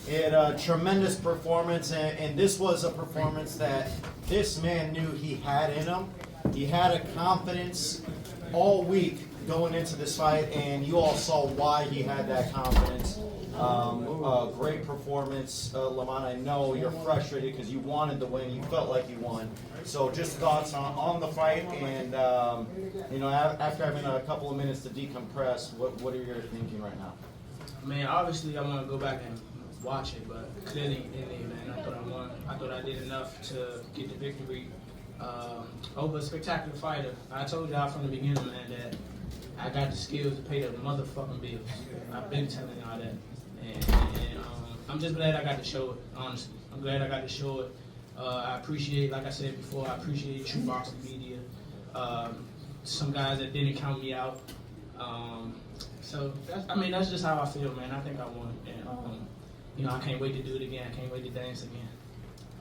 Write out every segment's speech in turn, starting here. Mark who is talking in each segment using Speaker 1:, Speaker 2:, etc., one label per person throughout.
Speaker 1: He had a tremendous performance, and this was a performance that this man knew he had in him. He had a confidence all week going into this fight, and you all saw why he had that confidence. Great performance, Lamont. I know you're frustrated because you wanted the win. You felt like you won. So just thoughts on the fight, and after having a couple of minutes to decompress, what are you thinking right now?
Speaker 2: Man, obviously I want to go back and watch it, but clearly in it, man, I thought I won. I thought I did enough to get the victory over a spectacular fighter. I told y'all from the beginning, man, that I got the skills to pay the motherfucking bills. I've been telling y'all that. And I'm just glad I got to show it, honestly. I'm glad I got to show it. I appreciate, like I said before, I appreciate True Boxing Media. Some guys that didn't count me out. So, that's just how I feel, man. I think I won. And, I can't wait to do it again. I can't wait to dance again.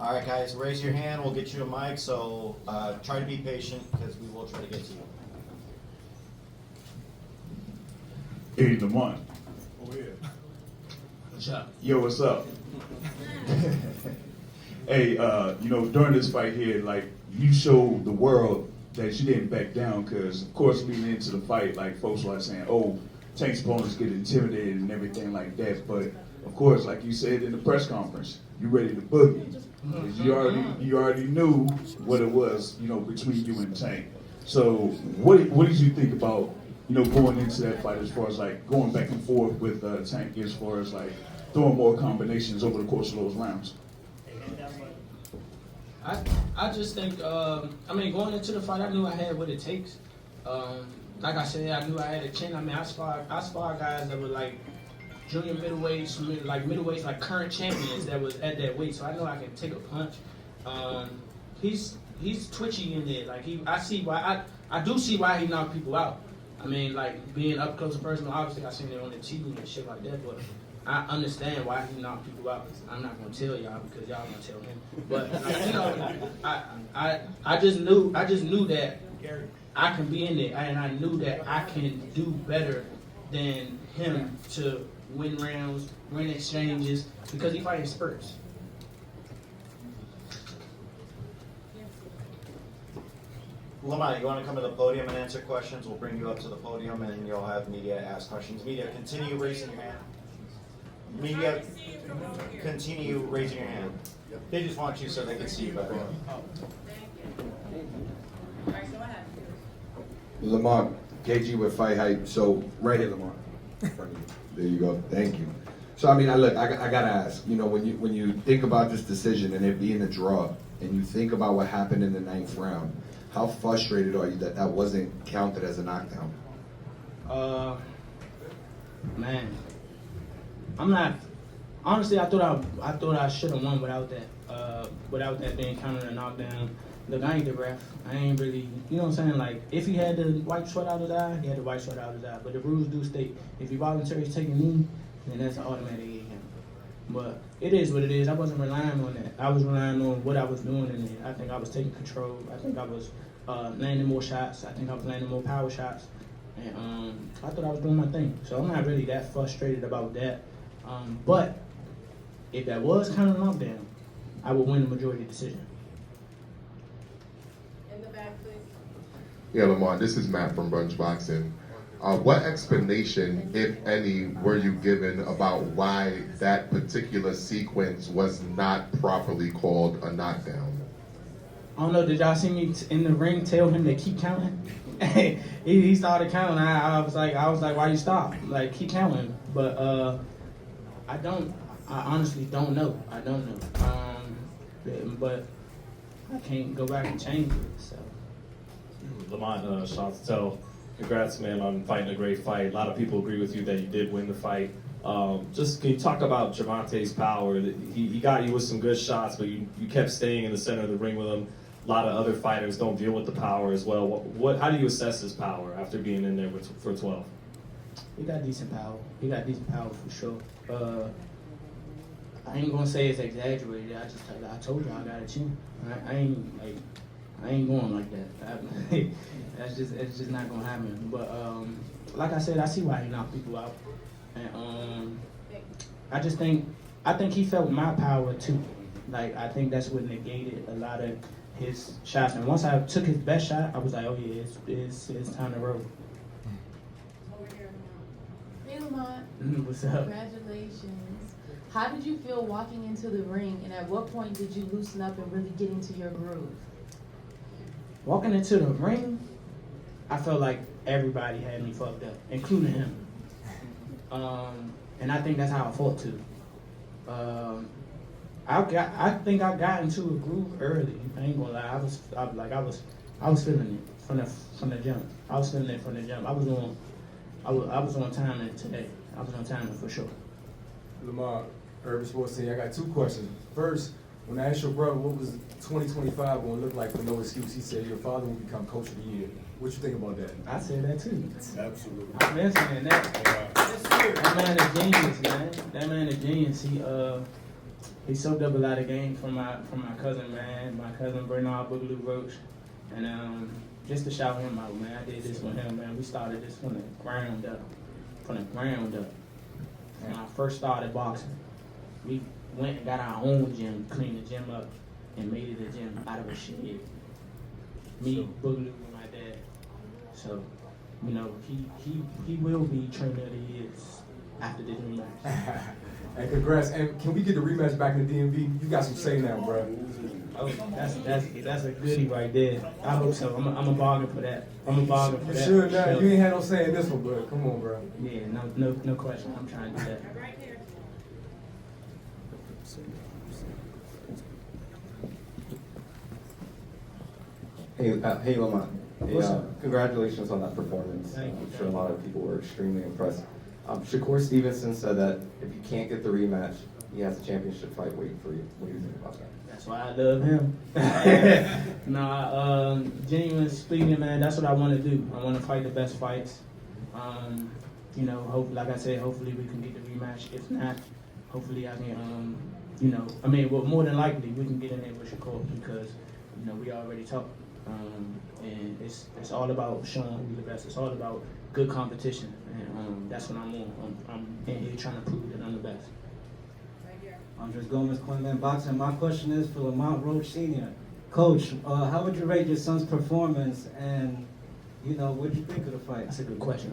Speaker 1: All right, guys, raise your hand. We'll get you a mic. So try to be patient because we will try to get to you.
Speaker 3: Hey, Lamont.
Speaker 4: Oh, yeah.
Speaker 2: What's up?
Speaker 3: Yo, what's up? Hey, during this fight here, like, you showed the world that you didn't back down because, of course, leading into the fight, like, folks were saying, oh, Tank's opponents get intimidated and everything like that. But, of course, like you said in the press conference, you ready to boogie. You already knew what it was, between you and Tank. So what did you think about, going into that fight as far as, like, going back and forth with Tank as far as, like, throwing more combinations over the course of those rounds?
Speaker 2: I just think, going into the fight, I knew I had what it takes. Like I said, I knew I had a chin. I sparred guys that were like junior middleweights, middleweights, like current champions that was at that weight. So I know I can take a punch. He's twitchy in there. Like I do see why he knocked people out. I mean, like being up close and personal. Obviously, I seen it on the TV and shit like that, but I understand why he knocked people out. I'm not gonna tell y'all because y'all gonna tell him. But I just knew that I can be in there, and I knew that I can do better than him to win rounds, win exchanges, because he fighting spurts.
Speaker 1: Lamont, you want to come to the podium and answer questions? We'll bring you up to the podium, and you'll have media ask questions. Media, continue raising your hand. Media, continue raising your hand. They just want you so they can see you better.
Speaker 5: Lamont, KG with Fight Hype. So, right here, Lamont. In front of you. There you go. Thank you. So, I gotta ask. When you think about this decision and it being a draw, and you think about what happened in the 9th round, how frustrated are you that wasn't counted as a knockdown?
Speaker 2: Man, I'm not. Honestly, I thought I should have won without that being counted a knockdown. Look, I ain't the ref. I ain't really, you know what I'm saying? Like, if he had to wipe sweat out his eye, he had to wipe sweat out his eye. But the rules do state if he voluntarily take a knee, then that's an automatic him. But it is what it is. I wasn't relying on that. I was relying on what I was doing in it. I think I was taking control. I think I was landing more shots. I think I was landing more power shots. And I thought I was doing my thing. So I'm not really that frustrated about that. But if that was kind of a knockdown, I would win the majority decision.
Speaker 6: In the back, please.
Speaker 7: Yeah, Lamont, this is Matt from Brunch Boxing. What explanation, if any, were you given about why that particular sequence was not properly called a knockdown?
Speaker 2: I don't know, did y'all see me in the ring tell him to keep counting? he started counting. I was like, why you stop? Like, keep counting. But I honestly don't know. I don't know. But I can't go back and change it, so.
Speaker 8: Lamont, Shantelle, congrats, man, on fighting a great fight. A lot of people agree with you that you did win the fight. Just can you talk about Gervonta's power? He got you with some good shots, but you kept staying in the center of the ring with him. A lot of other fighters don't deal with the power as well. How do you assess his power after being in there for 12?
Speaker 2: He got decent power. He got decent power for sure. I ain't gonna say it's exaggerated. I told you I got a chin. I ain't going like that. It's just not gonna happen. But like I said, I see why he knocked people out, and I just think I think he felt my power too. Like, I think that's what negated a lot of his shots. And once I took his best shot, I was like, oh yeah, it's time to roll.
Speaker 4: Hey Lamont,
Speaker 2: What's up?
Speaker 4: congratulations. How did you feel walking into the ring, and at what point did you loosen up and really get into your groove?
Speaker 2: Walking into the ring, I felt like everybody had me fucked up, including him. And I think that's how I fought too. I think I got into a groove early. I ain't gonna lie. I was feeling it from the jump. I was feeling it from the jump. I was on timing today. I was on timing for sure.
Speaker 6: Lamont, Urban Sports Team. I got 2 questions. First, when I asked your brother what was 2025 going to look like for No Excuse, he said your father will become Coach of the Year. What you think about that?
Speaker 2: I said that too.
Speaker 6: Absolutely.
Speaker 2: I've been saying that. That man is genius, man. That man is genius. He soaked up a lot of game from my cousin, man. My cousin Lamont Roach Jr. And just to shout him out, man. I did this with him, man. We started this from the ground up. When I first started boxing, we went and got our own gym, cleaned the gym up, and made it a gym out of a shed. Me, Boogaloo, and my dad. So, you know, he will be trainer of the year after this rematch.
Speaker 6: And congrats. And can we get the rematch back in the DMV? You got some say now, bro.
Speaker 2: Oh, that's a goodie right there. I hope so. I'm a bargain for that.
Speaker 6: You should now. You ain't had no say in this one, but come on, bro.
Speaker 2: Yeah, no question. I'm trying to do that.
Speaker 9: Hey Lamont. Hey,
Speaker 2: What's up?
Speaker 9: congratulations on that performance.
Speaker 2: Thank you.
Speaker 9: I'm sure a lot of people were extremely impressed. Shakur Stevenson said that if you can't get the rematch, he has a championship fight waiting for you. What do you think about that?
Speaker 2: That's why I love him. Genuinely speaking, man, that's what I want to do. I want to fight the best fights. You know, like I said, hopefully we can get the rematch. If not, hopefully I can, more than likely we can get in there with Shakur because, you know, we already talked. And it's all about showing who's the best. It's all about good competition, and that's what I'm on. I'm in here trying to prove that I'm the best.
Speaker 10: Andres Gomez, Cornerman Boxing. My question is for Lamont Roach Sr. Coach, how would you rate your son's performance, and what did you think of the fight?
Speaker 2: That's a good question.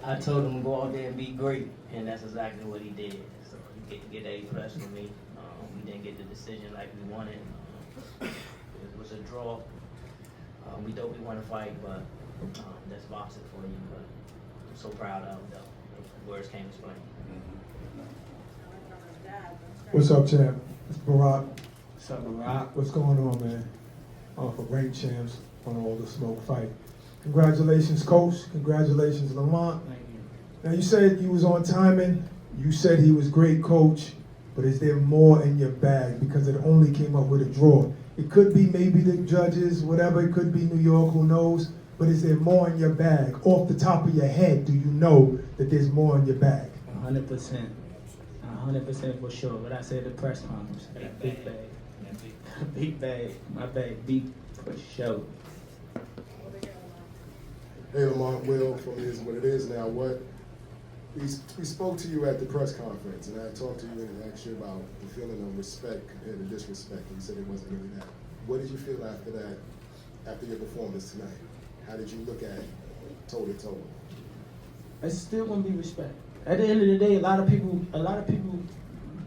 Speaker 11: I told him to go out there and be great, and that's exactly what he did. So he get A+ from me. We didn't get the decision like we wanted. It was a draw. We want to fight, but that's boxing for you. But I'm so proud of him, though. Words can't explain.
Speaker 12: What's up, champ? It's Barack.
Speaker 2: What's up, Barack?
Speaker 12: What's going on, man? For rank champs on all the smoke fight. Congratulations, coach. Congratulations, Lamont.
Speaker 2: Thank you.
Speaker 12: Now, you said you was on timing. You said he was great, coach. But is there more in your bag? Because it only came up with a draw. It could be maybe the judges, whatever. It could be New York, who knows? But is there more in your bag? Off the top of your head, do you know that there's more in your bag?
Speaker 2: 100%. 100% for sure. But I said the press conference. I got a big bag. Big bag. My bag deep for sure.
Speaker 13: Hey Lamont, Will from It Is What It Is Now. We spoke to you at the press conference, and I talked to you and asked you about the feeling of respect compared to disrespect, and you said it wasn't really that. What did you feel after that, after your performance tonight? How did you look at toe-to-toe?
Speaker 2: It's still gonna be respect. At the end of the day, a lot of people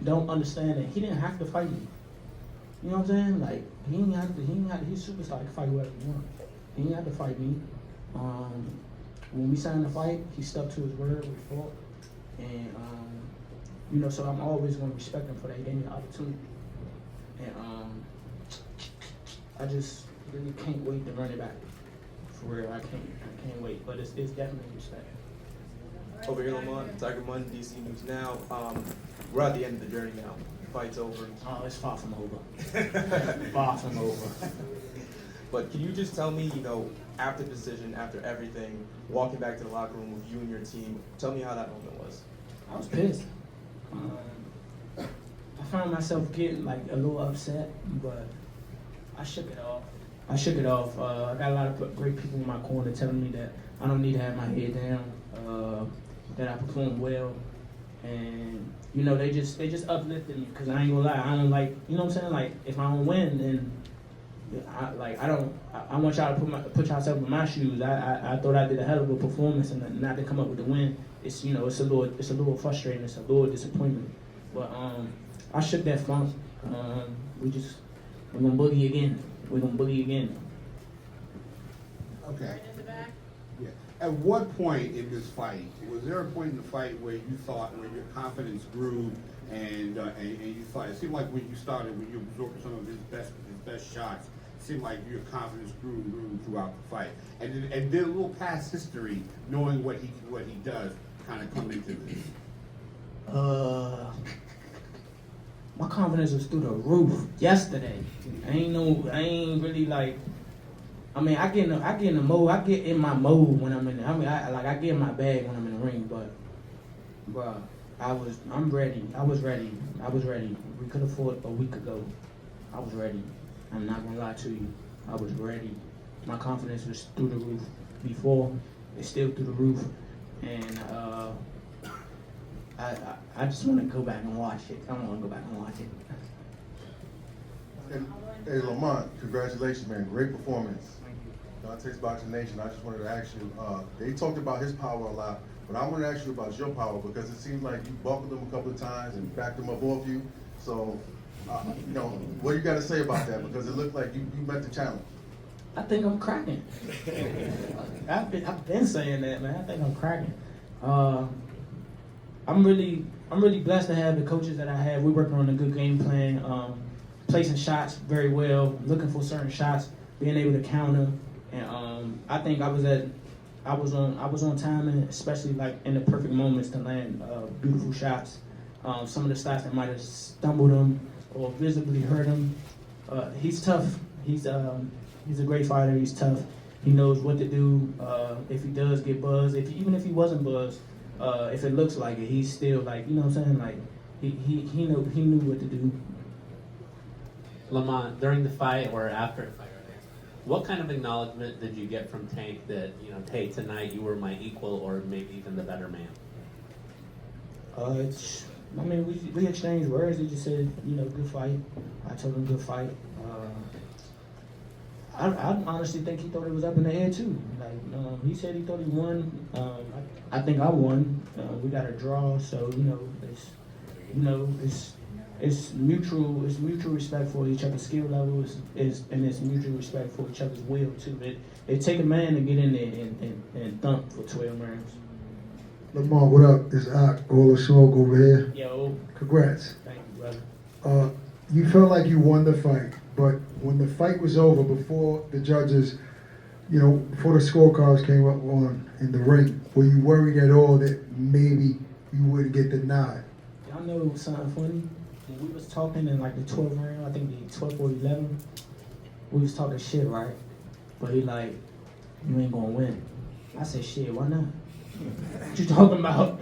Speaker 2: don't understand that he didn't have to fight me. You know what I'm saying? Like he ain't have to. He's a superstar. He can fight whoever he wants. He ain't have to fight me. When we signed the fight, he stuck to his word. We fought, and so I'm always gonna respect him for that. He gave me the opportunity, and I just really can't wait to run it back. For real, I can't wait. But it's definitely respect.
Speaker 14: Over here, Lamont, Tiger Munn, DC News Now. We're at the end of the journey now. The fight's over.
Speaker 2: Oh, it's far from over. Far from over.
Speaker 14: But can you just tell me, after the decision, after everything, walking back to the locker room with you and your team, tell me how that moment was.
Speaker 2: I was pissed. I found myself getting like a little upset, but I shook it off. I got a lot of great people in my corner telling me that I don't need to have my head down. that I performed well, and you know they just uplifted me because I ain't gonna lie, I don't like, you know what I'm saying, like if I don't win then I want y'all to put yourself in my shoes. I thought I did a hell of a performance and not to come up with the win. It's it's a little frustrating. It's a little disappointment. But I shook that funk. We're gonna boogie again. We're gonna boogie again.
Speaker 15: Okay. Yeah. At what point in this fight, was there a point in the fight where you thought, where your confidence grew and you thought, it seemed like when you started, when you absorbed some of his best shots, it seemed like your confidence grew throughout the fight. And then a little past history, knowing what he does, kind of come into this.
Speaker 2: My confidence was through the roof yesterday. I ain't really like. I mean, I get in the mode. I get in my mode when I'm in. I get in my bag when I'm in the ring. But, bruh, I'm ready. I was ready. We could have fought a week ago. I was ready. I'm not gonna lie to you. I was ready. My confidence was through the roof before. It's still through the roof, and I just want to go back and watch it. I want to go back and watch it.
Speaker 16: Hey Lamont, congratulations, man! Great performance. Dante's Boxing Nation. I just wanted to ask you. They talked about his power a lot, but I want to ask you about your power because it seems like you buckled him a couple of times and backed him up off you. So, you know, what you got to say about that? Because it looked like you met the challenge.
Speaker 2: I think I'm cracking. I've been saying that, man. I think I'm cracking. I'm really blessed to have the coaches that I have. We're working on a good game plan, placing shots very well, looking for certain shots, being able to counter, and I think I was on timing, especially like in the perfect moments to land beautiful shots. Some of the shots that might have stumbled him or visibly hurt him. He's tough. He's a great fighter. He's tough. He knows what to do. If he does get buzzed, even if he wasn't buzzed, if it looks like it, he's still like, you know what I'm saying? Like he knew what to do.
Speaker 17: Lamont, during the fight or after the fight, what kind of acknowledgement did you get from Tank that, you know, hey, tonight you were my equal or maybe even the better man?
Speaker 2: We exchanged words. He just said, you know, good fight. I told him good fight. I honestly think he thought it was up in the air too. Like he said, he thought he won. I think I won. We got a draw, so it's mutual. It's mutual respect for each other's skill levels, and it's mutual respect for each other's will too. It take a man to get in there and thump for 12 rounds.
Speaker 12: Lamont, what up? It's Olasog over here.
Speaker 2: Yo.
Speaker 12: Congrats.
Speaker 2: Thank you, brother.
Speaker 12: You felt like you won the fight, but when the fight was over, before the judges, before the scorecards came up in the ring, were you worried at all that maybe you wouldn't get the nod?
Speaker 2: Y'all know something funny? When we was talking in like the 12th round, I think the 12th or 11th, we was talking shit, right? But he like, you ain't gonna win. I said, shit, why not? What you talking about?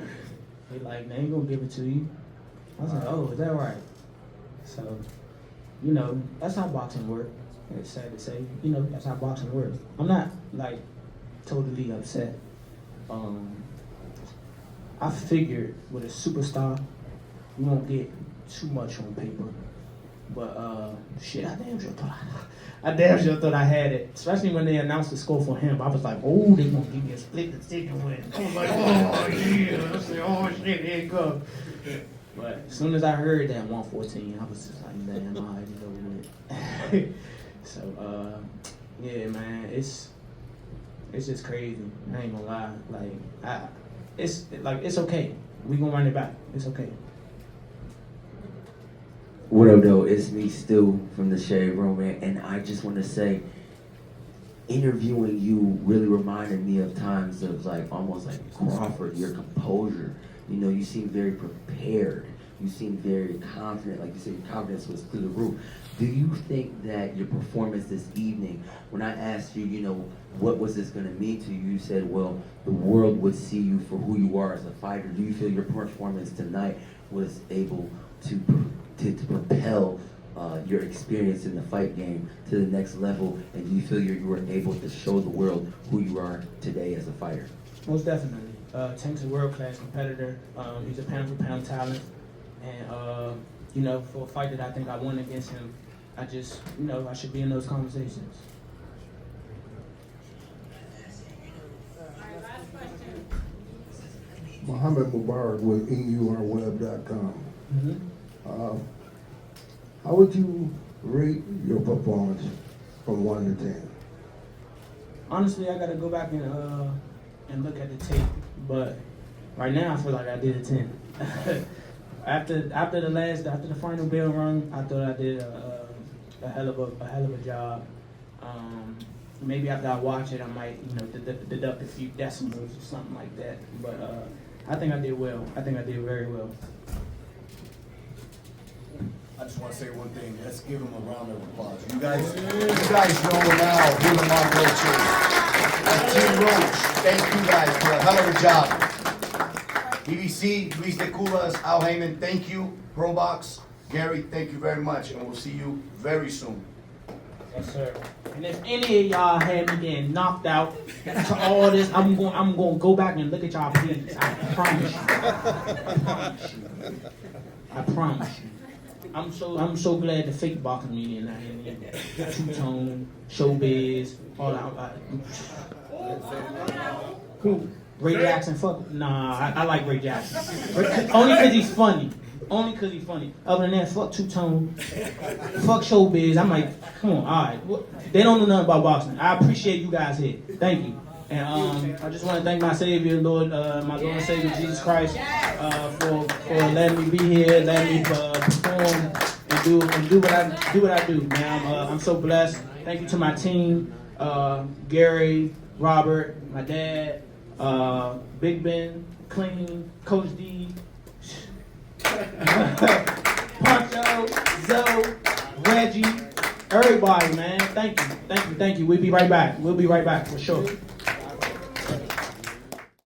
Speaker 2: He like, they ain't gonna give it to you. I was like, oh, is that right? So, that's how boxing works. It's sad to say, that's how boxing works. I'm not like totally upset. I figured with a superstar, you won't get too much on paper. But shit, I damn sure thought I had it. Especially when they announced the score for him. I was like, oh, they gonna give me a split decision win. I was like, oh yeah. I said, oh shit, here it comes. But as soon as I heard that 114, I was just like, damn, I already know it. So yeah, man, it's just crazy. I ain't gonna lie. It's okay. We gonna run it back. It's okay.
Speaker 18: What up, though? It's me, Stu, from the Shade Room, and I just want to say, interviewing you really reminded me of times of almost like Crawford, your composure. You seem very prepared. You seem very confident. Like you said, your confidence was through the roof. Do you think that your performance this evening, when I asked you, what was this going to mean to you, you said, well, the world would see you for who you are as a fighter. Do you feel your performance tonight was able to propel your experience in the fight game to the next level, and do you feel you were able to show the world who you are today as a fighter?
Speaker 2: Most definitely. Tank's a world-class competitor. He's a pound-for-pound talent. And, you know, for a fight that I think I won against him, I just, you know, I should be in those conversations.
Speaker 19: Muhammad Mubarak with EURweb.com. How would you rate your performance from 1 to 10?
Speaker 2: Honestly, I gotta go back and look at the tape, but right now I feel like I did a 10. after the final bell rung, I thought I did a hell of a job. Maybe after I watch it, I might, you know, deduct a few decimals or something like that. But I think I did well. I think I did very well.
Speaker 20: I just want to say one thing. Let's give him a round of applause. You guys know now who Lamont Roach is. And Team Roach, thank you guys for a hell of a job. BBC, Luis de Culas, Al Heyman, thank you. Probox, Gary, thank you very much, and we'll see you very soon.
Speaker 2: Yes, sir. And if any of y'all had me getting knocked out to all this, I'm going to go back and look at y'all feet. I promise you. I promise you. I'm so glad the fake boxing media not here. Two-tone, showbiz, all that. Who? Ray Jackson? Fuck. Nah, I like Ray Jackson. Only because he's funny. Only because he's funny. Other than that, fuck two-tone. Fuck showbiz. I'm like, come on, all right. They don't know nothing about boxing. I appreciate you guys here. Thank you. And I just want to thank my Savior, Lord, my Lord and Savior, Jesus Christ, for letting me be here, letting me perform and do what I do, man. I'm so blessed. Thank you to my team, Gary, Robert, my dad, Big Ben, Clean, Coach D, Poncho, Zoe, Reggie, everybody, man. Thank you. We'll be right back. For sure.